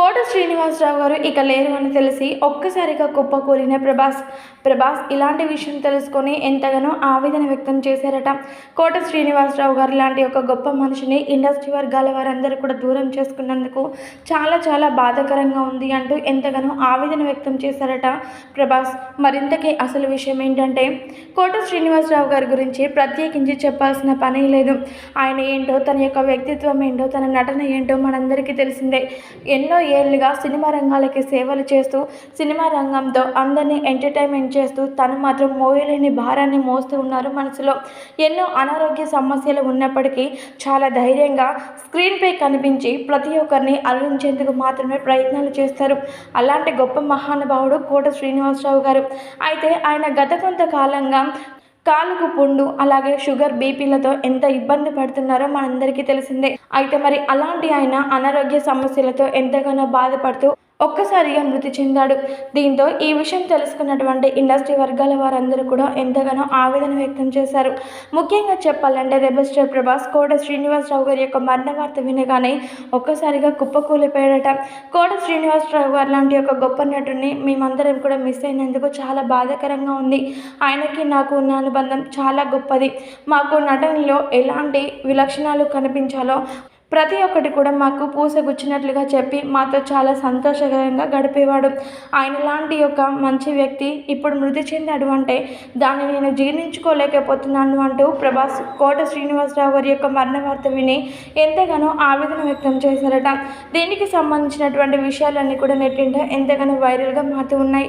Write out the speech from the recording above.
కోట శ్రీనివాసరావు గారు ఇక లేరు అని తెలిసి ఒక్కసారిగా కుప్పకూలిన ప్రభాస్ ఇలాంటి విషయం తెలుసుకొని ఎంతగానో ఆవేదన వ్యక్తం చేశారట. కోట శ్రీనివాసరావు గారు లాంటి ఒక గొప్ప మనిషిని ఇండస్ట్రీ వర్గాల వారందరూ కూడా దూరం చేసుకున్నందుకు చాలా చాలా బాధాకరంగా ఉంది అంటూ ఎంతగానో ఆవేదన వ్యక్తం చేశారట ప్రభాస్. మరింతకీ అసలు విషయం ఏంటంటే, కోట శ్రీనివాసరావు గారి గురించి ప్రత్యేకించి చెప్పాల్సిన పని లేదు. ఆయన ఏంటో, తన యొక్క వ్యక్తిత్వం ఏంటో, తన నటన ఏంటో మనందరికీ తెలిసిందే. ఎన్నో ఏళ్ళుగా సినిమా రంగాలకి సేవలు చేస్తూ, సినిమా రంగంతో అందరినీ ఎంటర్టైన్మెంట్ చేస్తూ తను మాత్రం మోయలేని భారాన్ని మోస్తూ ఉన్నారు. మనసులో ఎన్నో అనారోగ్య సమస్యలు ఉన్నప్పటికీ చాలా ధైర్యంగా స్క్రీన్పై కనిపించి ప్రతి ఒక్కరిని అలరించేందుకు మాత్రమే ప్రయత్నాలు చేస్తారు. అలాంటి గొప్ప మహానుభావుడు కోట శ్రీనివాసరావు గారు. అయితే ఆయన గత కొంతకాలంగా కాలుకు పుండు, అలాగే షుగర్, బీపీలతో ఎంత ఇబ్బంది పడుతున్నారో మనందరికీ తెలిసిందే. అయితే మరి అలాంటి ఆయన అనారోగ్య సమస్యలతో ఎంతగానో బాధపడుతూ ఒక్కసారిగా మృతి చెందాడు. దీంతో ఈ విషయం తెలుసుకున్నటువంటి ఇండస్ట్రీ వర్గాల వారందరూ కూడా ఎంతగానో ఆవేదన వ్యక్తం చేశారు. ముఖ్యంగా చెప్పాలంటే రెబల్ స్టార్ ప్రభాస్ కోట శ్రీనివాసరావు గారి యొక్క మరణ వార్త వినగానే ఒక్కసారిగా కుప్పకూలిపోయాడట. కోట శ్రీనివాసరావు గారు లాంటి ఒక గొప్ప నటుడిని మేమందరం కూడా మిస్ అయినందుకు చాలా బాధాకరంగా ఉంది. ఆయనకి నాకు ఉన్న అనుబంధం చాలా గొప్పది. మాకు నటనలో ఎలాంటి విలక్షణాలు కనిపించాలో ప్రతి ఒక్కటి కూడా మాకు పూసగుచ్చినట్లుగా చెప్పి మాతో చాలా సంతోషకరంగా గడిపేవాడు. ఆయన లాంటి ఒక మంచి వ్యక్తి ఇప్పుడు మృతి చెందాడు అంటే దాన్ని నేను జీర్ణించుకోలేకపోతున్నాను అంటూ ప్రభాస్ కోట శ్రీనివాసరావు గారి యొక్క మరణ వార్త విని ఎంతగానో ఆవేదన వ్యక్తం చేశారట. దీనికి సంబంధించినటువంటి విషయాలన్నీ కూడా నెట్టింట ఎంతగానో వైరల్గా మారుతూ ఉన్నాయి.